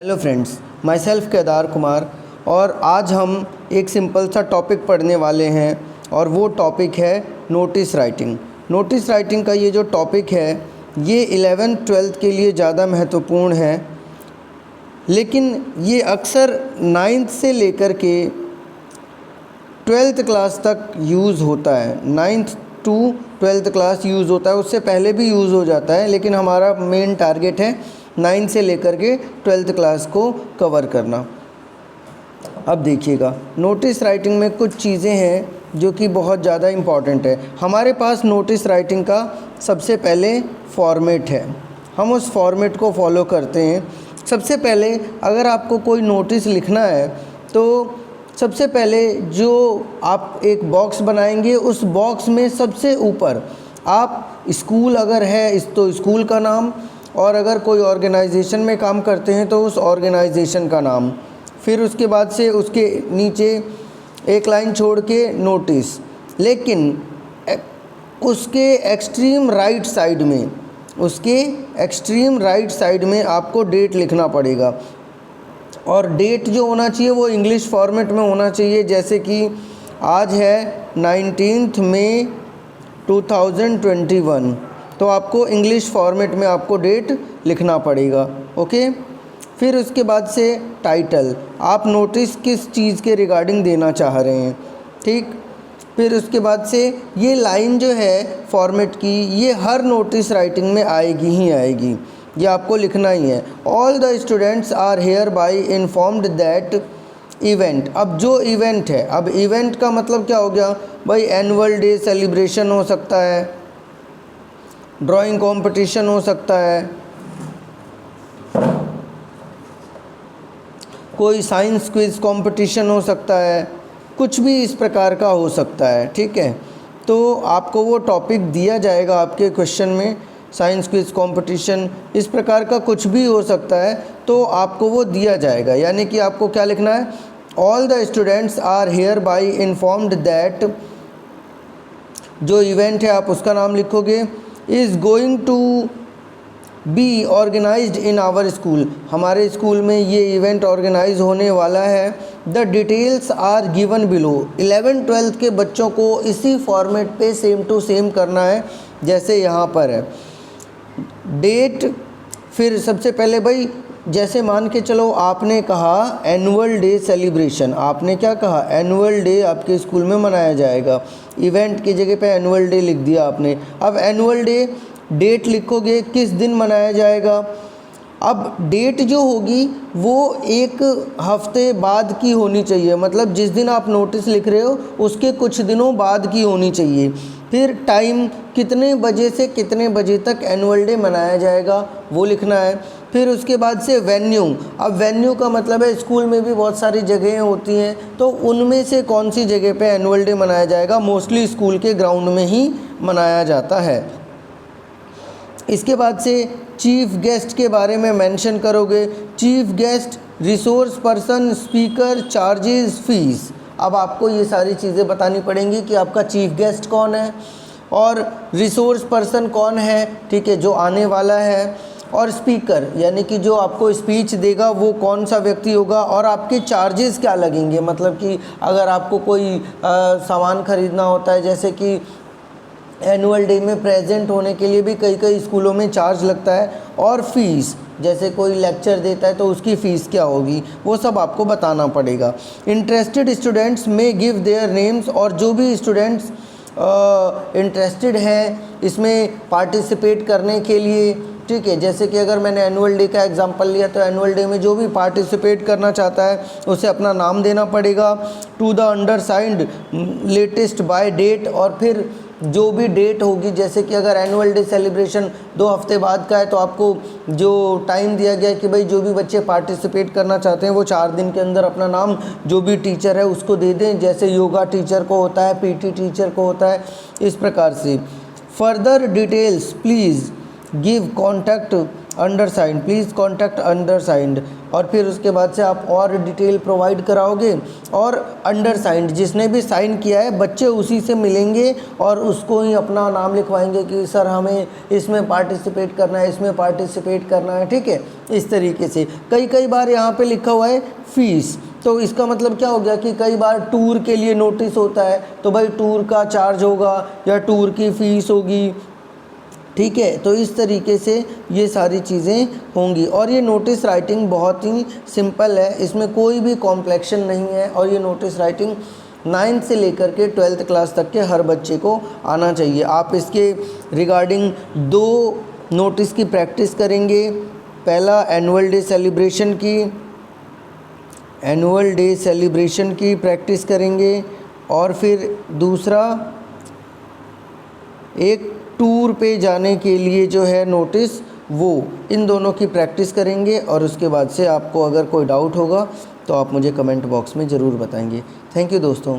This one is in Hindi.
Hello friends, my self Kedar Kumar. और आज हम एक सिंपल सा टॉपिक पढ़ने वाले हैं और वो टॉपिक है नोटिस राइटिंग। नोटिस राइटिंग का ये जो टॉपिक है ये 11th-12th के लिए ज़्यादा महत्वपूर्ण है, लेकिन ये अक्सर 9th से लेकर के 12th क्लास तक यूज़ होता है। 9th to 12th class use होता है, उससे पहले भी यूज़ हो जाता है, लेकिन हमारा मेन टारगेट है 9 से लेकर के 12th क्लास को कवर करना। अब देखिएगा, नोटिस राइटिंग में कुछ चीज़ें हैं जो कि बहुत ज़्यादा इम्पॉर्टेंट है। हमारे पास नोटिस राइटिंग का सबसे पहले फॉर्मेट है, हम उस फॉर्मेट को फॉलो करते हैं। सबसे पहले अगर आपको कोई नोटिस लिखना है तो सबसे पहले जो आप एक बॉक्स बनाएंगे, उस बॉक्स में सबसे ऊपर आप स्कूल अगर है तो स्कूल का नाम, और अगर कोई ऑर्गेनाइजेशन में काम करते हैं तो उस ऑर्गेनाइजेशन का नाम, फिर उसके बाद से उसके नीचे एक लाइन छोड़ के नोटिस। लेकिन उसके एक्सट्रीम राइट साइड में आपको डेट लिखना पड़ेगा, और डेट जो होना चाहिए वो इंग्लिश फॉर्मेट में होना चाहिए। जैसे कि आज है 19 मई 2021, तो आपको इंग्लिश फॉर्मेट में आपको डेट लिखना पड़ेगा। ओके, फिर उसके बाद से टाइटल, आप नोटिस किस चीज़ के रिगार्डिंग देना चाह रहे हैं, ठीक। फिर उसके बाद से ये लाइन जो है फॉर्मेट की, ये हर नोटिस राइटिंग में आएगी ही आएगी, ये आपको लिखना ही है। All the students are here by informed that event. अब जो इवेंट है, अब इवेंट का मतलब क्या हो गया भाई, एनुअल डे सेलिब्रेशन हो सकता है, ड्राइंग कंपटीशन हो सकता है, कोई साइंस क्विज़ कंपटीशन हो सकता है, कुछ भी इस प्रकार का हो सकता है, ठीक है। तो आपको वो टॉपिक दिया जाएगा आपके क्वेश्चन में, साइंस क्विज़ कंपटीशन, इस प्रकार का कुछ भी हो सकता है, तो आपको वो दिया जाएगा। यानी कि आपको क्या लिखना है, all the students are here by informed that, जो इवेंट है आप उसका नाम लिखोगे, is going to be organised in our school, हमारे स्कूल में ये इवेंट ऑर्गेनाइज होने वाला है। The details are given below, 11th-12th के बच्चों को इसी फॉर्मेट पे सेम टू सेम करना है जैसे यहाँ पर है। डेट, फिर सबसे पहले भाई जैसे मान के चलो आपने कहा एनुअल डे सेलिब्रेशन, आपने क्या कहा, एनुअल डे आपके स्कूल में मनाया जाएगा, इवेंट की जगह पे एनुअल डे लिख दिया आपने। अब एनुअल डे डेट लिखोगे किस दिन मनाया जाएगा। अब डेट जो होगी वो एक हफ्ते बाद की होनी चाहिए, मतलब जिस दिन आप नोटिस लिख रहे हो उसके कुछ दिनों बाद की होनी चाहिए। फिर टाइम, कितने बजे से कितने बजे तक एनुअल डे मनाया जाएगा वो लिखना है। फिर उसके बाद से वेन्यू, अब वेन्यू का मतलब है स्कूल में भी बहुत सारी जगहें होती हैं, तो उनमें से कौन सी जगह पे एनुअल डे मनाया जाएगा, मोस्टली स्कूल के ग्राउंड में ही मनाया जाता है। इसके बाद से चीफ गेस्ट के बारे में मेंशन करोगे, chief guest, resource person, speaker, charges, fees. अब आपको ये सारी चीज़ें बतानी पड़ेंगी कि आपका चीफ गेस्ट कौन है और रिसोर्स पर्सन कौन है, ठीक है, जो आने वाला है, और स्पीकर यानी कि जो आपको स्पीच देगा वो कौन सा व्यक्ति होगा, और आपके चार्जेस क्या लगेंगे। मतलब कि अगर आपको कोई सामान ख़रीदना होता है, जैसे कि एनुअल डे में प्रेजेंट होने के लिए भी कई स्कूलों में चार्ज लगता है, और फीस, जैसे कोई लेक्चर देता है तो उसकी फ़ीस क्या होगी, वो सब आपको बताना पड़ेगा। इंटरेस्टेड स्टूडेंट्स में गिव देयर नेम्स, और जो भी स्टूडेंट्स इंटरेस्टेड हैं इसमें पार्टिसिपेट करने के लिए, ठीक है। जैसे कि अगर मैंने एनुअल डे का एग्जांपल लिया तो एनुअल डे में जो भी पार्टिसिपेट करना चाहता है उसे अपना नाम देना पड़ेगा। To the undersigned latest by date, और फिर जो भी डेट होगी, जैसे कि अगर एनुअल डे सेलिब्रेशन 2 हफ्ते बाद का है तो आपको जो टाइम दिया गया है कि भाई जो भी बच्चे पार्टिसिपेट करना चाहते हैं वो 4 दिन के अंदर अपना नाम जो भी टीचर है उसको दे दें, जैसे योगा टीचर को होता है, पीटी टीचर को होता है, इस प्रकार से। Further details please give contact undersigned, please contact undersigned, और फिर उसके बाद से आप और डिटेल प्रोवाइड कराओगे, और अंडर साइंड जिसने भी साइन किया है बच्चे उसी से मिलेंगे और उसको ही अपना नाम लिखवाएंगे कि सर हमें इसमें पार्टिसिपेट करना है, इसमें पार्टिसिपेट करना है, ठीक है। इस तरीके से कई बार यहाँ पे लिखा हुआ है फीस, तो इसका मतलब क्या हो गया कि कई बार टूर के लिए नोटिस होता है तो भाई टूर का चार्ज होगा या टूर की फ़ीस होगी, ठीक है। तो इस तरीके से ये सारी चीज़ें होंगी। और ये नोटिस राइटिंग बहुत ही सिंपल है, इसमें कोई भी कॉम्प्लेक्शन नहीं है, और ये नोटिस राइटिंग 9th से लेकर के 12th क्लास तक के हर बच्चे को आना चाहिए। आप इसके रिगार्डिंग 2 नोटिस की प्रैक्टिस करेंगे। पहला एनुअल डे सेलिब्रेशन की प्रैक्टिस करेंगे, और फिर दूसरा एक टूर पे जाने के लिए जो है नोटिस, वो इन दोनों की प्रैक्टिस करेंगे। और उसके बाद से आपको अगर कोई डाउट होगा तो आप मुझे कमेंट बॉक्स में ज़रूर बताएंगे। थैंक यू दोस्तों।